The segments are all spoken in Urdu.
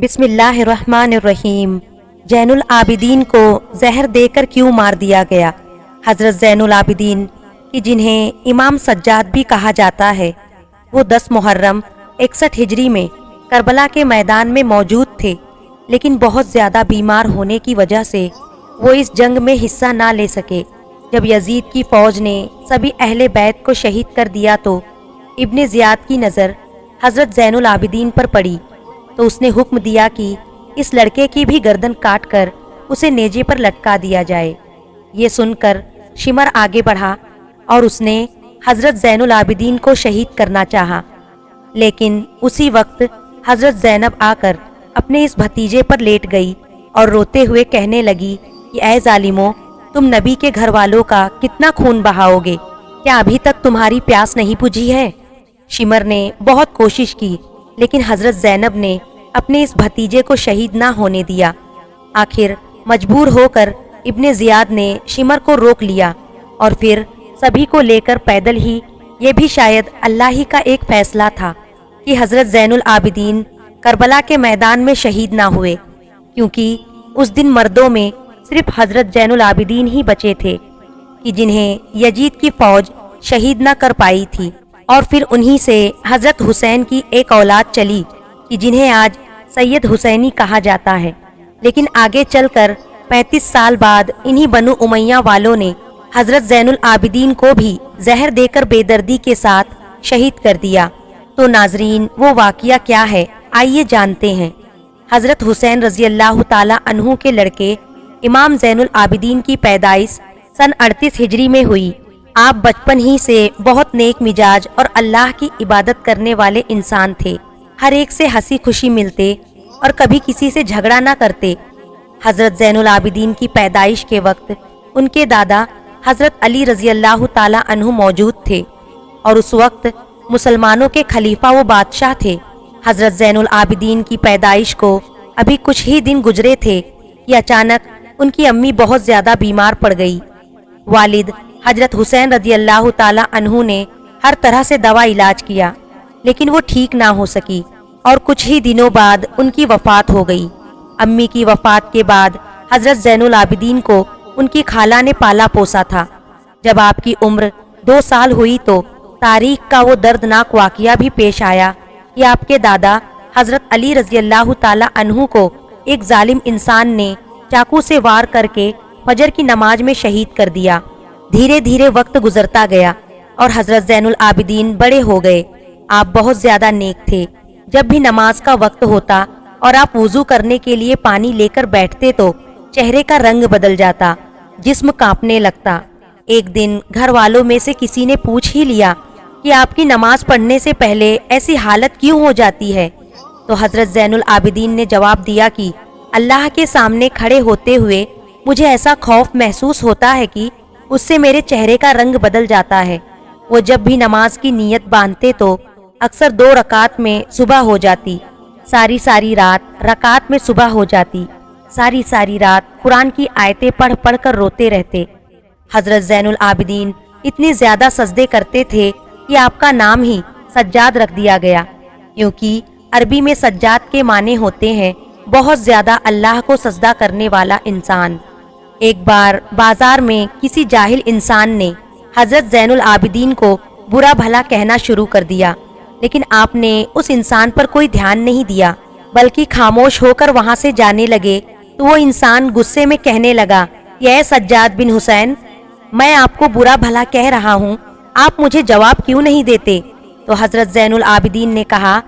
بسم اللہ الرحمن الرحیم۔ زین العابدین کو زہر دے کر کیوں مار دیا گیا؟ حضرت زین العابدین کہ جنہیں امام سجاد بھی کہا جاتا ہے، وہ 10 محرم 61 ہجری میں کربلا کے میدان میں موجود تھے، لیکن بہت زیادہ بیمار ہونے کی وجہ سے وہ اس جنگ میں حصہ نہ لے سکے۔ جب یزید کی فوج نے سبھی اہل بیت کو شہید کر دیا تو ابن زیاد کی نظر حضرت زین العابدین پر پڑی، تو اس نے حکم دیا کہ اس لڑکے کی بھی گردن کاٹ کر اسے نیزے پر لٹکا دیا جائے۔ یہ سن کر شمر آگے بڑھا اور اس نے حضرت زین العابدین کو شہید کرنا چاہا، لیکن اسی وقت حضرت زینب آ کر اپنے اس بھتیجے پر لیٹ گئی اور روتے ہوئے کہنے لگی کہ اے ظالموں، تم نبی کے گھر والوں کا کتنا خون بہاؤ گے؟ کیا ابھی تک تمہاری پیاس نہیں بجھی ہے؟ شمر نے بہت کوشش کی، لیکن حضرت زینب نے اپنے اس بھتیجے کو شہید نہ ہونے دیا۔ آخر مجبور ہو کر ابن زیاد نے شمر کو روک لیا اور پھر سبھی کو لے کر پیدل ہی، یہ بھی شاید اللہ ہی کا ایک فیصلہ تھا کہ حضرت زین العابدین کربلا کے میدان میں شہید نہ ہوئے، کیونکہ اس دن مردوں میں صرف حضرت زین العابدین ہی بچے تھے کہ جنہیں یزید کی فوج شہید نہ کر پائی تھی، اور پھر انہی سے حضرت حسین کی ایک اولاد چلی کہ جنہیں آج سید حسینی کہا جاتا ہے۔ لیکن آگے چل کر 35 سال بعد انہی بنو امیہ والوں نے حضرت زین العابدین کو بھی زہر دے کر بے دردی کے ساتھ شہید کر دیا۔ تو ناظرین، وہ واقعہ کیا ہے؟ آئیے جانتے ہیں۔ حضرت حسین رضی اللہ تعالی عنہ کے لڑکے امام زین العابدین کی پیدائش سن 38 ہجری میں ہوئی۔ آپ بچپن ہی سے بہت نیک مزاج اور اللہ کی عبادت کرنے والے انسان تھے، ہر ایک سے ہنسی خوشی ملتے اور کبھی کسی سے جھگڑا نہ کرتے۔ حضرت زین العابدین کی پیدائش کے وقت ان کے دادا حضرت علی رضی اللہ تعالی عنہ موجود تھے، اور اس وقت مسلمانوں کے خلیفہ و بادشاہ تھے۔ حضرت زین العابدین کی پیدائش کو ابھی کچھ ہی دن گزرے تھے کہ اچانک ان کی امی بہت زیادہ بیمار پڑ گئی۔ والد حضرت حسین رضی اللہ تعالی عنہ نے ہر طرح سے دوا علاج کیا، لیکن وہ ٹھیک نہ ہو سکی اور کچھ ہی دنوں بعد ان کی وفات ہو گئی۔ امی کی وفات کے بعد حضرت زین العابدین کو ان کی خالہ نے پالا پوسا تھا۔ جب آپ کی عمر 2 سال ہوئی تو تاریخ کا وہ دردناک واقعہ بھی پیش آیا کہ آپ کے دادا حضرت علی رضی اللہ تعالی عنہ کو ایک ظالم انسان نے چاقو سے وار کر کے فجر کی نماز میں شہید کر دیا۔ دھیرے دھیرے وقت گزرتا گیا اور حضرت زین العابدین بڑے ہو گئے۔ آپ بہت زیادہ نیک تھے۔ جب بھی نماز کا وقت ہوتا اور آپ وضو کرنے کے لیے پانی لے کر بیٹھتے تو چہرے کا رنگ بدل جاتا، جسم کانپنے لگتا۔ ایک دن گھر والوں میں سے کسی نے پوچھ ہی لیا کہ آپ کی نماز پڑھنے سے پہلے ایسی حالت کیوں ہو جاتی ہے؟ تو حضرت زین العابدین نے جواب دیا کہ اللہ کے سامنے کھڑے ہوتے ہوئے مجھے ایسا خوف محسوس ہوتا ہے کہ اس سے میرے چہرے کا رنگ بدل جاتا ہے۔ وہ جب بھی نماز کی نیت باندھتے تو اکثر 2 رکعت میں صبح ہو جاتی، ساری رات رکعت میں صبح ہو جاتی، ساری رات قرآن کی آیتیں پڑھ پڑھ کر روتے رہتے۔ حضرت زین العابدین اتنے زیادہ سجدے کرتے تھے کہ آپ کا نام ہی سجاد رکھ دیا گیا، کیونکہ عربی میں سجاد کے معنی ہوتے ہیں بہت زیادہ اللہ کو سجدہ کرنے والا انسان۔ ایک بار بازار میں کسی جاہل انسان نے حضرت زین العابدین کو برا بھلا کہنا شروع کر دیا، لیکن آپ نے اس انسان پر کوئی دھیان نہیں دیا، بلکہ خاموش ہو کر وہاں سے جانے لگے۔ تو وہ انسان غصے میں کہنے لگا، اے سجاد بن حسین، میں آپ کو برا بھلا کہہ رہا ہوں، آپ مجھے جواب کیوں نہیں دیتے؟ تو حضرت زین العابدین نے کہا،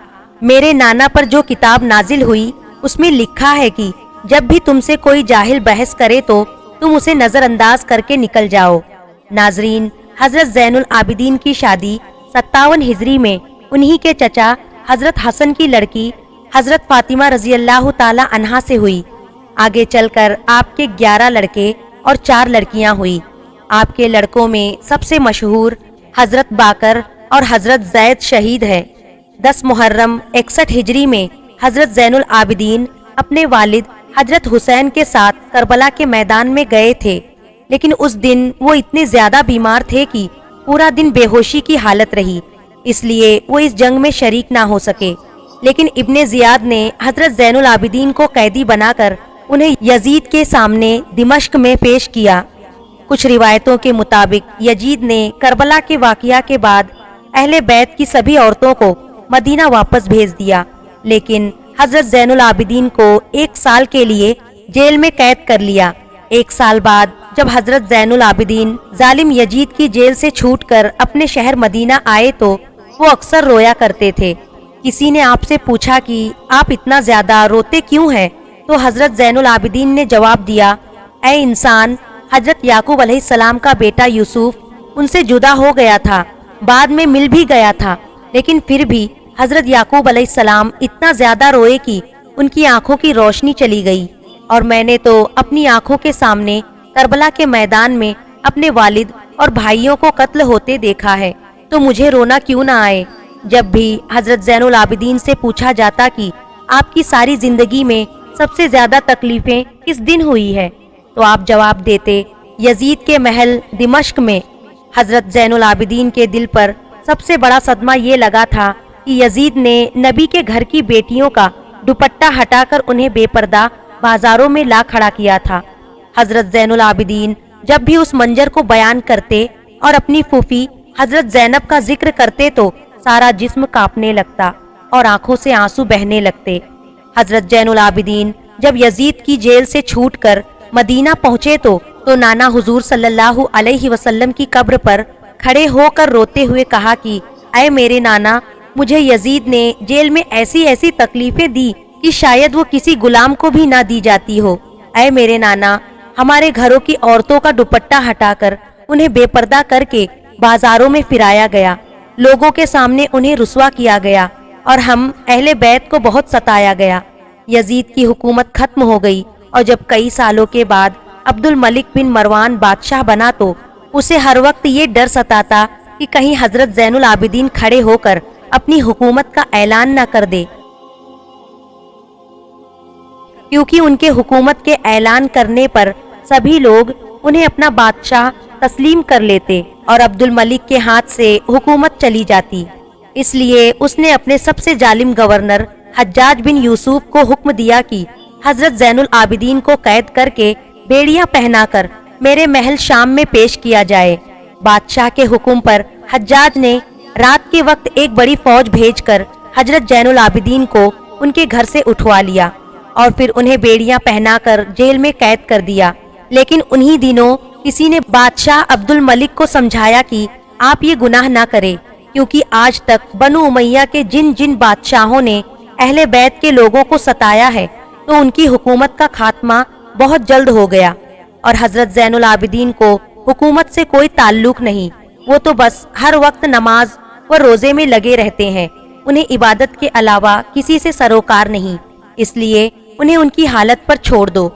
میرے نانا پر جو کتاب نازل ہوئی اس میں لکھا ہے کہ جب بھی تم سے کوئی جاہل بحث کرے تو تم اسے نظر انداز کر کے نکل جاؤ۔ ناظرین، حضرت زین العابدین کی شادی 57 ہجری میں انہی کے چچا حضرت حسن کی لڑکی حضرت فاطمہ رضی اللہ تعالی عنہا سے ہوئی۔ آگے چل کر آپ کے 11 لڑکے اور 4 لڑکیاں ہوئی۔ آپ کے لڑکوں میں سب سے مشہور حضرت باقر اور حضرت زید شہید ہے۔ 10 محرم 61 ہجری میں حضرت زین العابدین اپنے والد حضرت حسین کے ساتھ کربلا کے میدان میں گئے تھے، لیکن اس دن وہ اتنے زیادہ بیمار تھے کہ پورا دن بے ہوشی کی حالت رہی، اس لیے وہ اس جنگ میں شریک نہ ہو سکے۔ لیکن ابن زیاد نے حضرت زین العابدین کو قیدی بنا کر انہیں یزید کے سامنے دمشق میں پیش کیا۔ کچھ روایتوں کے مطابق یزید نے کربلا کے واقعہ کے بعد اہل بیت کی سبھی عورتوں کو مدینہ واپس بھیج دیا، لیکن حضرت زین العابدین کو 1 سال کے لیے جیل میں قید کر لیا۔ 1 سال بعد جب حضرت زین العابدین ظالم یزید کی جیل سے چھوٹ کر اپنے شہر مدینہ آئے تو وہ اکثر رویا کرتے تھے۔ کسی نے آپ سے پوچھا کہ آپ اتنا زیادہ روتے کیوں ہیں؟ تو حضرت زین العابدین نے جواب دیا، اے انسان، حضرت یعقوب علیہ السلام کا بیٹا یوسف ان سے جدا ہو گیا تھا، بعد میں مل بھی گیا تھا، لیکن پھر بھی حضرت یعقوب علیہ السلام اتنا زیادہ روئے کہ ان کی آنکھوں کی روشنی چلی گئی، اور میں نے تو اپنی آنکھوں کے سامنے کربلا کے میدان میں اپنے والد اور بھائیوں کو قتل ہوتے دیکھا ہے، تو مجھے رونا کیوں نہ آئے؟ جب بھی حضرت زین العابدین سے پوچھا جاتا کہ آپ کی ساری زندگی میں سب سے زیادہ تکلیفیں کس دن ہوئی ہے، تو آپ جواب دیتے، یزید کے محل دمشق میں۔ حضرت زین العابدین کے دل پر سب سے بڑا صدمہ یہ لگا تھا کہ یزید نے نبی کے گھر کی بیٹیوں کا دوپٹہ ہٹا کر انہیں بے پردہ بازاروں میں لا کھڑا کیا تھا۔ حضرت زین العابدین جب بھی اس منظر کو بیان کرتے اور اپنی پھوپھی حضرت زینب کا ذکر کرتے تو سارا جسم کانپنے لگتا اور آنکھوں سے آنسو بہنے لگتے۔ حضرت زین العابدین جب یزید کی جیل سے چھوٹ کر مدینہ پہنچے تو نانا حضور صلی اللہ علیہ وسلم کی قبر پر کھڑے ہو کر روتے ہوئے کہا کہ اے میرے نانا، مجھے یزید نے جیل میں ایسی ایسی تکلیفیں دی کہ شاید وہ کسی غلام کو بھی نہ دی جاتی ہو۔ اے میرے نانا، ہمارے گھروں کی عورتوں کا دوپٹہ ہٹا کر انہیں بے پردہ کر کے بازاروں میں پھرایا گیا، لوگوں کے سامنے انہیں رسوا کیا گیا، اور ہم اہل بیت کو بہت ستایا گیا۔ یزید کی حکومت ختم ہو گئی، اور جب کئی سالوں کے بعد عبد الملک بن مروان بادشاہ بنا تو اسے ہر وقت یہ ڈر ستاتا کہ کہیں حضرت زین العابدین کھڑے ہو کر اپنی حکومت کا اعلان نہ کر دے، کیونکہ ان کے حکومت کے اعلان کرنے پر سبھی لوگ انہیں اپنا بادشاہ تسلیم کر لیتے اور عبد الملک کے ہاتھ سے حکومت چلی جاتی۔ اس لیے اس نے اپنے سب سے ظالم گورنر حجاج بن یوسف کو حکم دیا کہ حضرت زین العابدین کو قید کر کے بیڑیاں پہنا کر میرے محل شام میں پیش کیا جائے۔ بادشاہ کے حکم پر حجاج نے رات کے وقت ایک بڑی فوج بھیج کر حضرت زین العابدین کو ان کے گھر سے اٹھوا لیا اور پھر انہیں بیڑیاں پہنا کر جیل میں قید کر دیا۔ لیکن انہی دنوں کسی نے بادشاہ عبد الملک کو سمجھایا کہ آپ یہ گناہ نہ کریں، کیونکہ آج تک بنو امیہ کے جن جن بادشاہوں نے اہل بیت کے لوگوں کو ستایا ہے تو ان کی حکومت کا خاتمہ بہت جلد ہو گیا، اور حضرت زین العابدین کو حکومت سے کوئی تعلق نہیں، وہ تو بس ہر وقت نماز و روزے میں لگے رہتے ہیں، انہیں عبادت کے علاوہ کسی سے سروکار نہیں، اس لیے انہیں ان کی حالت پر چھوڑ دو۔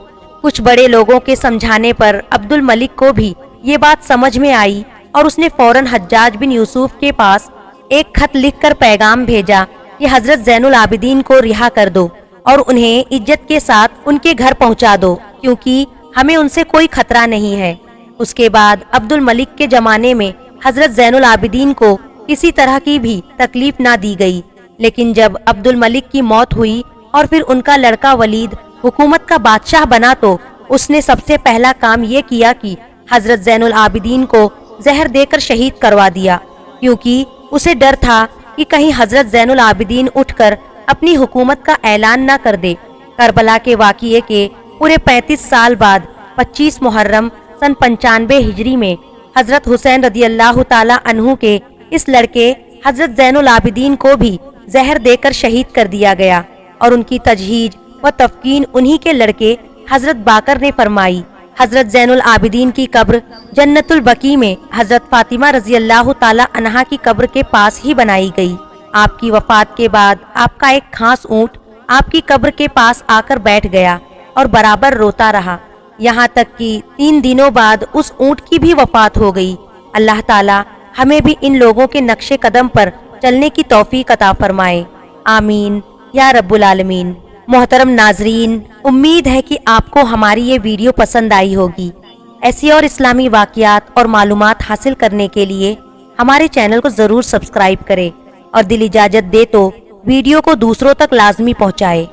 کچھ بڑے لوگوں کے سمجھانے پر عبد الملک کو بھی یہ بات سمجھ میں آئی، اور اس نے فوراً حجاج بن یوسف کے پاس ایک خط لکھ کر پیغام بھیجا کہ حضرت زین العابدین کو رہا کر دو اور انہیں عزت کے ساتھ ان کے گھر پہنچا دو، کیونکہ ہمیں ان سے کوئی خطرہ نہیں ہے۔ اس کے بعد عبد الملک کے زمانے میں حضرت زین العابدین کو کسی طرح کی بھی تکلیف نہ دی گئی، لیکن جب عبد الملک کی موت ہوئی اور پھر ان کا لڑکا ولید حکومت کا بادشاہ بنا تو اس نے سب سے پہلا کام یہ کیا کہ حضرت زین العابدین کو زہر دے کر شہید کروا دیا، کیونکہ اسے ڈر تھا کہ کہیں حضرت زین العابدین اٹھ کر اپنی حکومت کا اعلان نہ کر دے۔ کربلا کے واقعے کے پورے 35 سال بعد 25 محرم سن 95 ہجری میں حضرت حسین رضی اللہ تعالی عنہ کے اس لڑکے حضرت زین العابدین کو بھی زہر دے کر شہید کر دیا گیا، اور ان کی تجہیز و تفکین انہی کے لڑکے حضرت باقر نے فرمائی۔ حضرت زین العابدین کی قبر جنت البقیع میں حضرت فاطمہ رضی اللہ تعالی عنہا کی قبر کے پاس ہی بنائی گئی۔ آپ کی وفات کے بعد آپ کا ایک خاص اونٹ آپ کی قبر کے پاس آ کر بیٹھ گیا اور برابر روتا رہا، یہاں تک کہ 3 دنوں بعد اس اونٹ کی بھی وفات ہو گئی۔ اللہ تعالی ہمیں بھی ان لوگوں کے نقش قدم پر چلنے کی توفیق عطا فرمائے، آمین یا رب العالمین۔ محترم ناظرین، امید ہے کہ آپ کو ہماری یہ ویڈیو پسند آئی ہوگی۔ ایسی اور اسلامی واقعات اور معلومات حاصل کرنے کے لیے ہمارے چینل کو ضرور سبسکرائب کریں، اور دل اجازت دے تو ویڈیو کو دوسروں تک لازمی پہنچائے